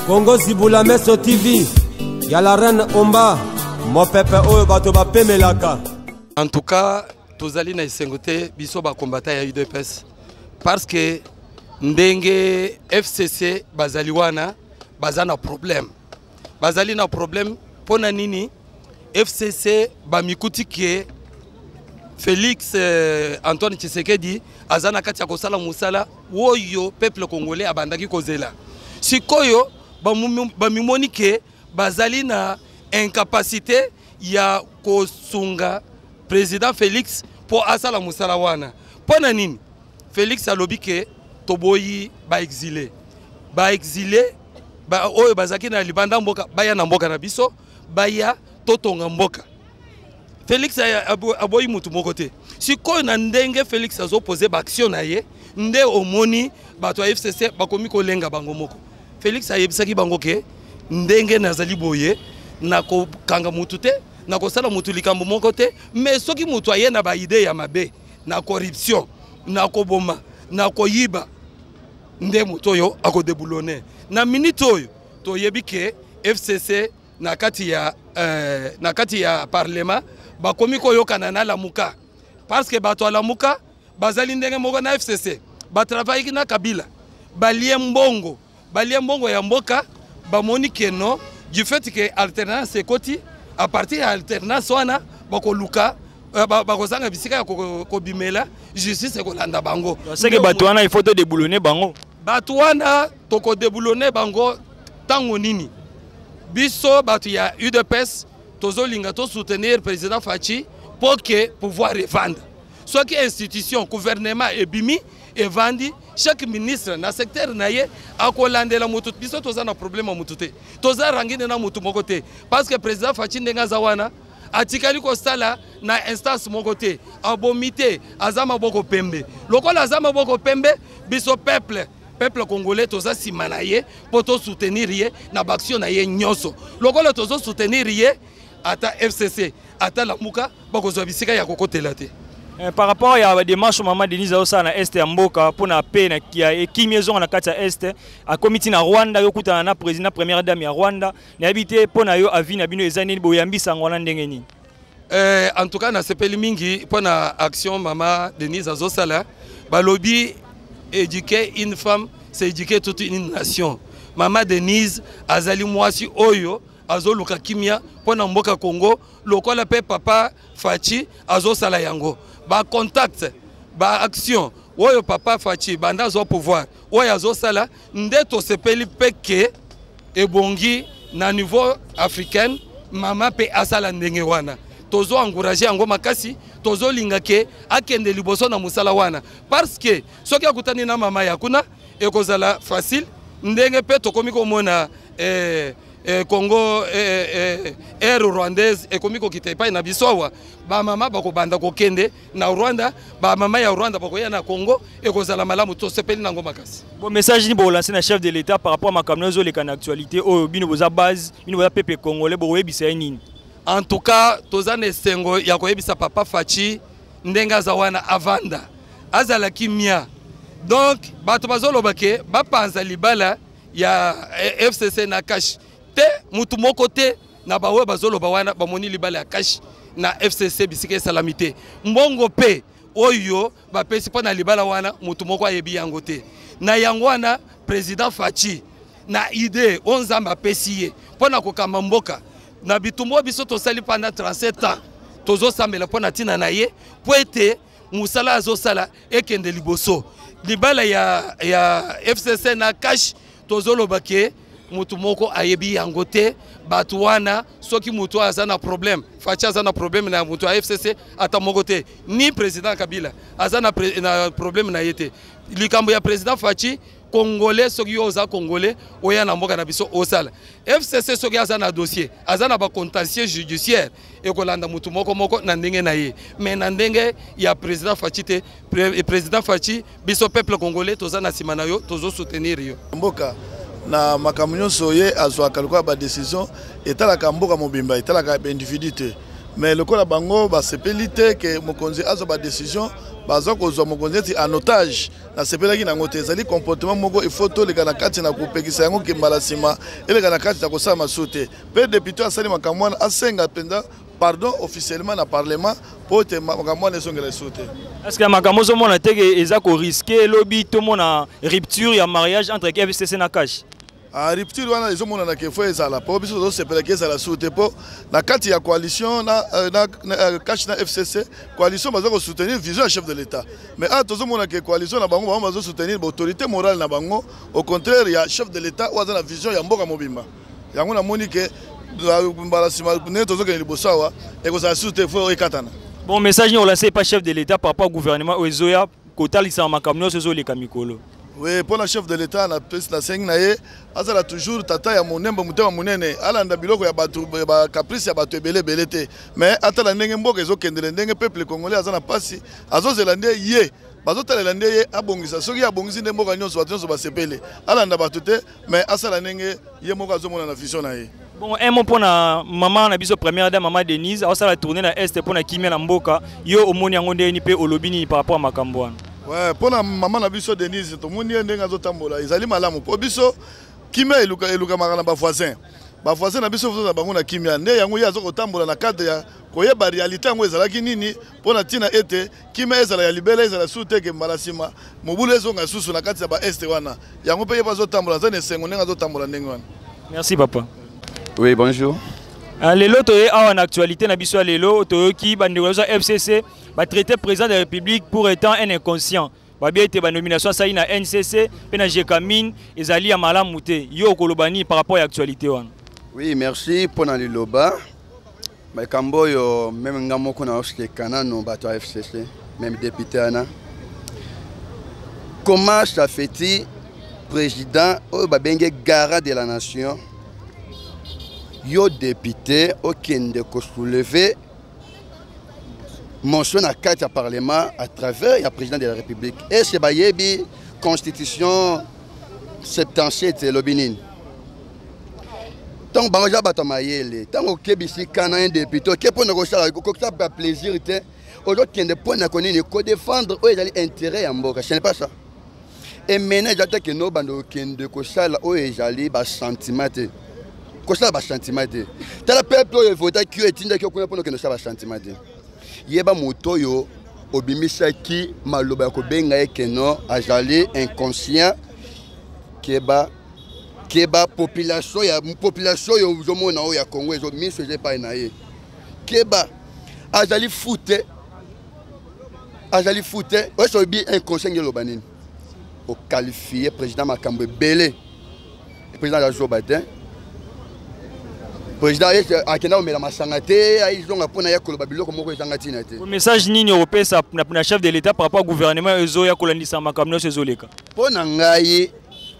Congo Zibula Meso TV, y'a la reine Omba, mon pépé oyo bato ba pemelaka. En tout cas, tozali na isengote biso ba combattant ya UDPS parce que ndenge FCC bazali wana bazana problème. Bazali na problème pona nini FCC ba mikuti ke Félix Antoine Tshisekedi azana kati ya kosala musala woyo peuple congolais abandaki kozela. Sikoyo ba mimoni ke bazali na incapacité ya kosunga président Félix pour asala musala wana. Pona nini Félix alobi ke toboyi ba exilé ba oyo bazaki na libanda mboka baya na mboka na biso baya totonga mboka. Félix aboyi mutu moko te. Sikoyo na ndenge Félix azopose ba action na ye nde omoni bato ya FCC bakomi kolenga bango moko. Félix ayebisaki bango ke ndenge nazali boye na ko kanga mutu te na ko sala mutu likambo moko te mais soki mutu aye na ba idée ya mabe na corruption na ko boma na ko yiba nde mutu oyo akodebulone na minute oyo toyebi ke FCC na kati ya parlement bakomi koyokana na lamuka parce que bato lamuka bazali ndenge moko na FCC ba travailler na Kabila balie mbongo ya mboka bamoni ke no du fait que alternance ekoti à partir ya alternance wana bakoluka bakozanga bisika ya kobimela justice ekolanda bango c'est que bato wana il faut te déboulonner bango bato wana toko déboulonner bango tango nini biso bato ya UDPS tozolinga to soutenir président Fachi pour que pouvoir revendre soit que institution gouvernement ebimi evandi chaque ministre na secteur na ye akolandela mutu biso toza na problème mutu te toza rangine na mutu moko te parce que président Fachi ndenga zawana atikali ko sala na instance moko te abomité azama boko pembe lokola azama boko pembe biso peuple congolais toza simana ye poto soutenir ye na baction na ye nyoso lokola tozo soutenir ye ata FCC ata lamuka bakozwa bisika ya kokotela te. Par rapport à la démarche maman Denise Aosa na Est ya mboka pour na paix na kia ekimiezo na kati ya Est a comité na Rwanda yokuta na président première dame ya Rwanda na habité pour na yo avis na bino ezani boyambisa ngwana ndenge nini. En tout cas na sepeli mingi pour na action maman Denise Azosala balobi éduquer une femme c'est éduquer toute une nation. Maman Denise azali mwasi oyo azoluka kimia pour na mboka Congo lokola pe papa Fachi azosala yango. Ba contact, ba action, oyo papa Fachi, banda zo pouvoir, oyo azo sala, nde to sepeli peke ebongi na niveau africain, mama pe asala ndenge wana. Tozo encourager yango makasi, tozo linga ke akende liboso na musala wana. Parce que soki akutani na mama yakuna ekozala facile, ndenge pe tokomi komona Congo air rwandaise ekomiko kitepa na bisowa ba mama bako banda ko kende na Rwanda ba mama ya Rwanda bako ya na Congo ekozala malamu to sepeli nango makasi. Bon message ni bo lancer na chef de l'état par rapport à ma kamnozo le kana actualité o bino boza base bino boza peuple congolais bo yebisa nini. En tout cas tozane sengo ya ko yebisa papa Fachi ndenga za wana avanda azala kimia donc bato bazoloba ke ba panza libala ya FCC na cash te mutu moko te na bawe bazoloba wana bamoni libala ya cash na FCC bisike salamité mbongo pe oyo bapesi pa na libala wana mutu moko ayebi yango te na yango wana président Fachi na idée onzamba pesi ye pona kokamba mboka na bitumbo biso tosali pendant 37 ans tozo sambela pona tina na ye po ete musala azosala ekende liboso libala ya FCC na cash tozoloba ke mutu moko ayebi yango te batu wana soki mutu azana problème Fachi azana problème na mutu a FCC ata moko te ni président Kabila azana na problème na yete likambo ya président Fachi congolais soki oza congolais oya na mboka na biso osala FCC soki azana dossier azana ba contentieux judiciaire ekolanda mutu moko na ndenge na ye mais na ndenge ya président Fachi te président Fachi biso peuple congolais tozana simana yo tozo soutenir yo mboka na makambo nyonso ye azwaka lokola ba décision etalaka mboka mobimba etalaka individu te mais le la bango ba sepelité que mokonzi azo ba décision bazo kozwa mokonzi en otage na sepelaki na ngote ezali comportement moko il faut to le kana kati na kopekisa yango ke malasima ele kana kati na kosala masute pe député asali makamwana asenga penda pardon officiellement na parlement pour te makamwana esongela sute. Est-ce que makambo zo mona teke eza ko risquer lobby to mona rupture ya mariage entre FCC na cash? A rupture wana ils ont mon na kefo ezala po biso zo sepelaki ezala sute po na kati ya coalition na cash na FCC coalition bazo ko soutenir vision chef de l'état mais a tozo mona ke coalition na bango bazo soutenir autorité morale na bango au contraire ya chef de l'état waza na vision ya mboka mobimba yango na moni ke mbala sima ne tozo ke libosawa e ko sa sute fo ekatana. Bon message ni on lancé pas chef de l'état par rapport au gouvernement ozoya kotalisa makamno sozo le kamikolo. Oui, pour le chef de l'État, la seng naie, azala toujours tata ya monemba mutema munene, alanda biloko ya batu ba caprice ya batu ebele belete. Mais atala ndenge mboka ezokendele ndenge peuple congolais azana pasi, azozelande ye. Bazotala ndenge ye abongisa soki abongisi ndenge mboka nyonso batu nyonso basepele. Alanda batu te, mais asala ndenge ye moko azomona na vision na ye. Bon, un mot pour la maman na biso première dame maman Denise, on la tourner na est pour na kimia na mboka, yo omoni yango ni pe olobini par rapport à makambwana. Ouais, pour la maman na biso Denise, to moni ndenga zotambola, ezali malamu. Po biso kimia eluka makana ba voisin. Ba voisin na biso na bango na kimia, nde yango ya zokotambola na cadre ya koyeba réalité yango ezalaki nini, pona tina ete kimia ezala ya libela ezala suteke malasima. Mobulu ezonga susu na kati ya ba est wana. Yango pe yeba zotambola zane sengo ndenga zotambola ndenga wana. Merci papa. Oui, bonjour. Lelo toye en actualité na biso lelo toyoki bandeko za FCC ba traité président de la République pour étant un inconscient. Ba bien été ba nomination ça na NCC pe na Jekamine ezali ya malamu te. Yo kolobani par rapport à actualité wana. Oui, merci pour na liloba. Ba kambo yo même ngamo ko na oske kanano ba to FCC, même député ana. Comment ça fait-il président au ba benge gara de la nation? Yo député aucun de soulever mention à 4 parlement à travers le président de la République. Et c'est la constitution 77 l'Obinin. Tant que je tant que un député, qui pour nous faire plaisir, aujourd'hui qui ne défendre l'intérêt en Boka. Ce n'est pas ça. Et maintenant, j'attends que nous avons des sentiments. Kosa ba sentiment de. Tala peuple yo vota ki etinda ki okuna pono ke no sa ba sentiment de. Yeba moto yo obimisa ki maloba ko benga ekeno ajali inconscient keba population yo zomona o ya Congo ezo miso je pa na ye. Keba ajali foute o so bi inconscient yo banini. O qualifier président Makambo belé. Président la Jobatin président akena omela masangate aizonga pona ya koloba biloko moko ezangati na te. Message nini européen ça na chef de l'état par rapport au gouvernement ezo ya kolandisa makamno sezoleka. Pona ngai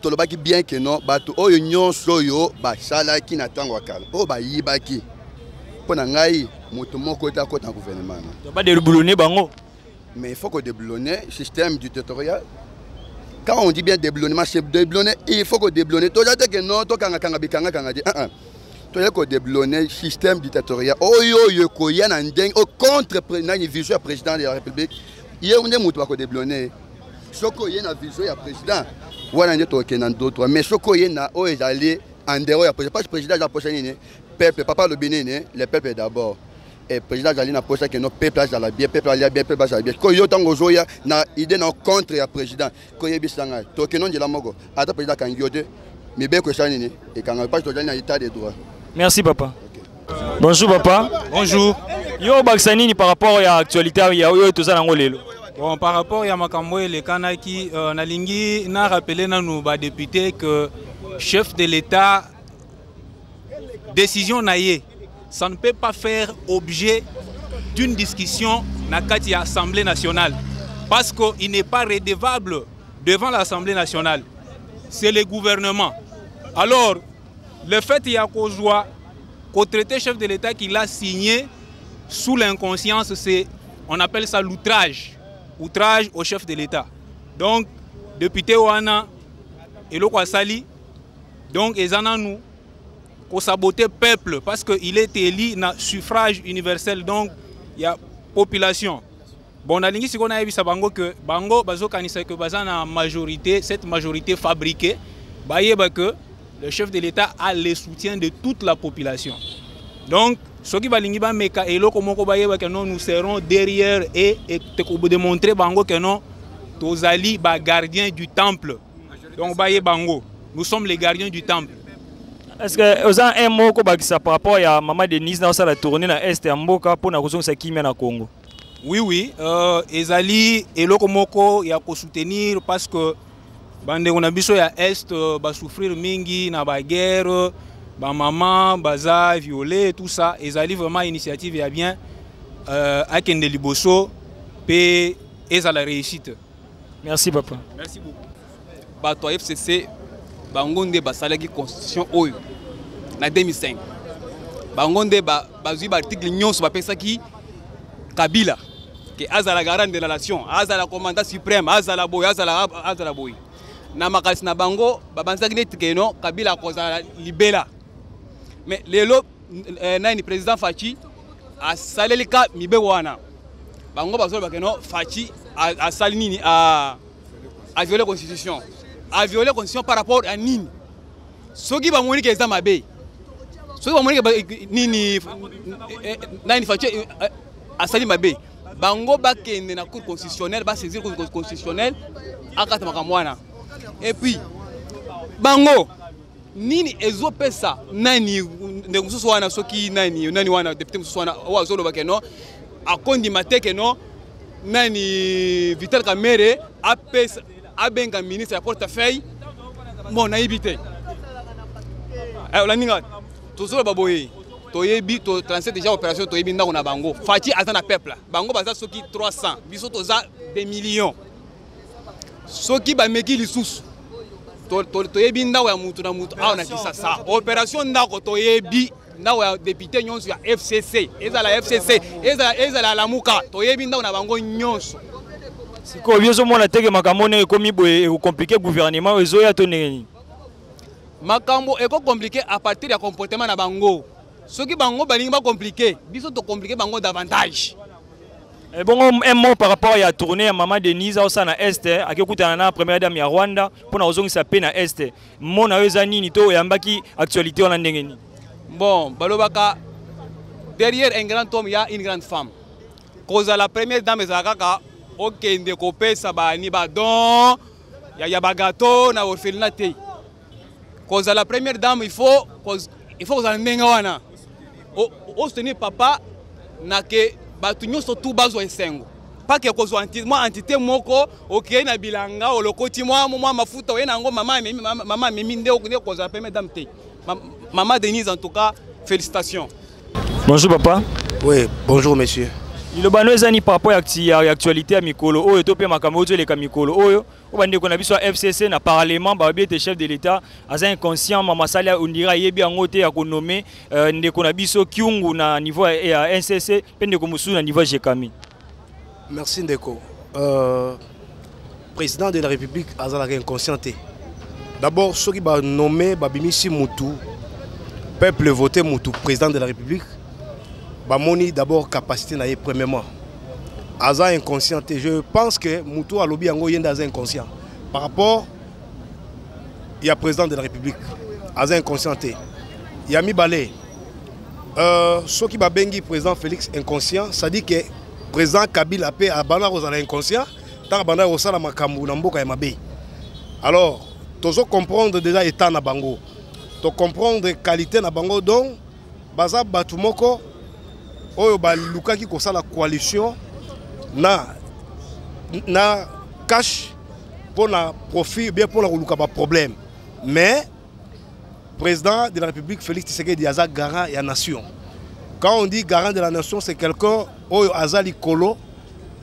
tolobaki bien que non bato oyo nyonso yo basala ki na tango akala. O ba yibaki. Pona ngai moto moko ta kota gouvernement. Ba déboulonner bango. Mais il faut que déboulonner système du territorial. Quand on dit bien déboulonnement, c'est déboulonner, il faut que déboulonner. Toi j'attends que non, toi kanga bikanga kanga dit tu as déblonné le système dictatorial. Oh yo koya nandeng au contre vision président de la République. Hier on est mutu ko déblonné. Soko yena vision ya président. Wana ndeto kenan d'autres mais soko yena o ezali en dehors ya président. Pas président ya prochaine peuple papa le Bénin le peuple d'abord. Et président Jali na posa que no peuple a bien peuple a bien peuple a bien. Ko yo tango zoya na idée na contre ya président. Ko yebisanga to kenon de la mogo. Ata président kangiode mais bien que ça nini et quand on passe dans l'état des droits. Merci papa. Okay. Bonjour papa. Bonjour. Yo Baksanini par rapport à l'actualité ya yo tozana ngolelo. Bon par rapport à makambo le kanaki na lingi na rappeler na nous ba député que chef de l'État décision naie ça ne peut pas faire objet d'une discussion na kati ya Assemblée nationale parce qu'il n'est pas redevable devant l'Assemblée nationale. C'est le gouvernement. Alors le fait qu'il y a qu'au traité chef de l'État qu'il a signé sous l'inconscience, on appelle ça l'outrage. Outrage au chef de l'État. Donc, député Ouana et le Kwasali, donc, ils en ont nous, qu'on sabote le peuple parce qu'il est élu dans le suffrage universel, donc il y a population. Bon, on a dit que Bango bazokanisa que bazana majorité, cette majorité fabriquée, que le chef de l'État a le soutien de toute la population. Donc, ce qui va meka et que nous serons derrière et démontrer Bango que non, tous alliés gardiens du temple. Donc, Bango, nous sommes les gardiens du temple. Est-ce que vous avez un mot par rapport à Maman Denise dans la tournée dans l'Est de Mboka pour la raison de na Congo? Oui, Ezali et Lokomoko il y a qu'à soutenir parce que bande on a biso ya Est va souffrir mingi na ba guerre, ba maman, baza violé tout ça. Ezali vraiment initiative ya bien à Kende Liboso pe ezala réussite. Merci papa. Merci beaucoup. Bato FCC bangonde basalaki constitution oyo na 2005. Bangonde bazui ba article nyonso bapesaki Kabila que azala garant de la nation, azala commandant suprême, azala boy. Na makalisi na bango babanzaki neti ke non Kabila kozala libela. Mais lelo nani président Fachi a saleli ka mibe wana. Bango bazolo ke non Fachi a sali nini a violer constitution. A violer constitution par rapport à nini. Soki ba moni ke za mabe. Soki ba moni ke nini nani Fachi a sali mabe. Bango bakende na cour constitutionnelle, ba saisir cour constitutionnelle akata makamwana. Et puis bango nini ezopesa nani ndemususu wana soki nani wana député mususu wana wazolo bakeno akondi mateke no nani Vital Kamerhe apesa abenga ministre ya portefeuille bon naibité la ninga tozolo baboye toyebi to 37 déjà opération toyebi ndako na bango Fachi azana peuple bango baza soki 300 biso toza des millions soki ba meki lisusu toyebi ndako ya mutu na mutu awa na Kisasa opération ndako toyebi ndako ya député nyonso ya FCC ezala FCC ezala lamuka toyebi ndako na bango nyonso siko biozo mona teke makambo ne komi boye compliqué gouvernement ezoya to neni makambo eko compliqué à partir ya comportement na bango. Ce qui est compliqué, biso to compliqué bango davantage. Et bon, un mot par rapport à la tournée à Maman Denise au Sana Est, à qui écoute la première dame à Rwanda pour nous raison sa peine à Est. Mon aezani nito et ambaki actualité en andengeni. Bon, balobaka derrière un grand homme il y a une grande femme. Cause la première dame ezakaka okende kopesa ba ni badon ya bagato na orphelinat te. Cause la première dame il faut que ça ndenga wana. O soutenir papa na ke batu nyonso tout bazo esengo pas que cause entité moko okei na bilanga olokoti mwa mafuta oyena ngo mama memi nde cause la première dame te. Maman Denise en tout cas félicitations. Bonjour papa. Oui, bonjour monsieur. Le bano ezani par rapport à l'actualité à Mikolo oyo to pe makambo to le kamikolo oyo o bande ko na biso FCC na parlement ba biete chef de l'état aza inconscient mama sala ondira yebi angote ya ko nommer ndeko na biso Kyungu na niveau ya NCC pende ko musu na niveau Jekami. Merci ndeko. Président de la République azala inconscienté. D'abord ceux qui ba nommer ba bimisi mutu peuple voter mutu président de la République. Bamoni d'abord capacité na premièrement. Aza inconscient. Je pense que Moutou Alobi Ango yenda inconscient. Par rapport il y a président de la République. Aza inconscient. Il y a mi balé. Ceux qui babengi président Félix inconscient, ça dit que président Kabila paix à Bana Rosala inconscient, tant Bana Rosala makambu na mboka ya mabe. Alors, tozo comprendre déjà état na bango. To comprendre qualité na bango donc baza batumoko oyo ba lukaki ko sala coalition na cash pour na profit bien pour la luka ba problème mais président de la République Félix Tshisekedi aza garant ya nation. Quand on dit garant de la nation c'est quelqu'un oyo azali kolo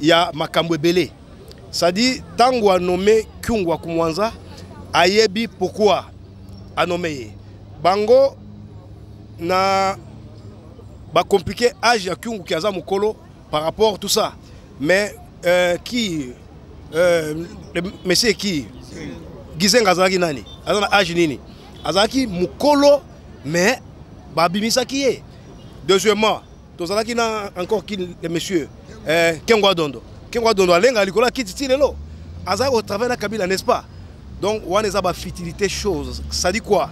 ya makambo belé. Ça dit tango a nommé Kyungu Kumwanza ayebi pourquoi a nommé bango na ba compliqué âge ya Kyungu Kiaza Mukolo par rapport à tout ça. Mais monsieur qui Gizenga Azaki nani? Azana âge nini? Azaki Mukolo mais babimisaki ye. Deuxièmement, tozalaki na encore qui les messieurs Kengwa Dondo alenga likola kititi lelo. Aza au travail na Kabila, n'est-ce pas? Donc on a ba futilité chose. Ça dit quoi?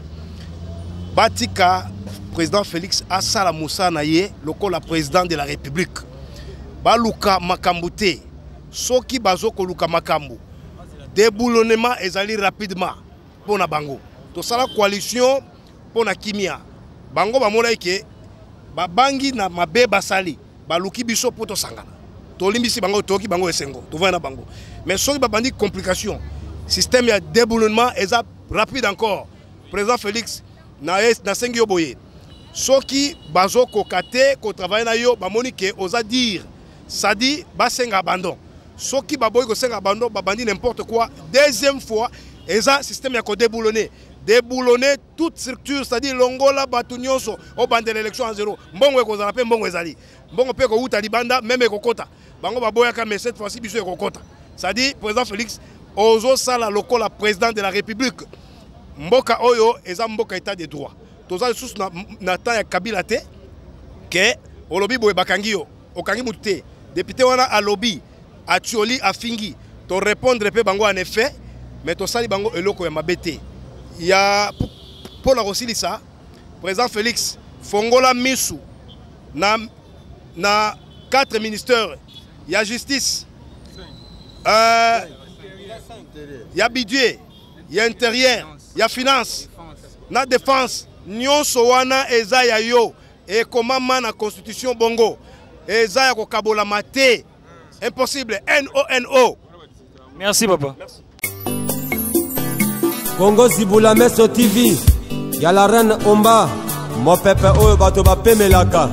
Batika président Félix Asala Moussa Naye, le président de la République. Baluka Makambute, Soki Bazoko Luka Makambu. Déboulonnement ezali rapidement pour na bango. To sala coalition pour na kimia. Bango ba mona ke ba bangi na mabe basali, baluki biso pour to sangana. To limbisi bango toki bango esengo. To voyana bango. Mais soki ba bandi complication, système ya déboulonnement est rapide encore. Président Félix na sengi yo boye. Soki bazo kokate ko travailler na yo ba moni ke oza dire ça dit basenga abandon. Soki baboy ko senga abandon ba bandi n'importe quoi. Deuxième fois eza système ya ko déboulonner toute structure, c'est-à-dire longola batu nyonso au bande de l'élection en zéro. Mbongo ko zala pe mbongo ezali. Mbongo pe ko uta libanda même ko kota. Bango baboya ka mais cette fois-ci biso ko kota. C'est-à-dire président Félix ozo sala lokola président de la République. Mboka oyo eza mboka état de droit. Toza sous na temps ya Kabila te ke olobi boye bakangi yo okangi muté député wana a lobby a tioli a fingi to répondre pe bango en effet mais to sali bango eloko ya mabete ya pour la rosilisa président Félix fongola misu na 4 ministères ya justice ya budget ya intérieur ya finance na défense nyonso wana eza ya yo et comment na constitution bongo eza ya kokabola mate impossible NONO. Merci papa. Congo Zibula Meso TV, ya la reine Omba, mo pepe oyo bato ba pemelaka.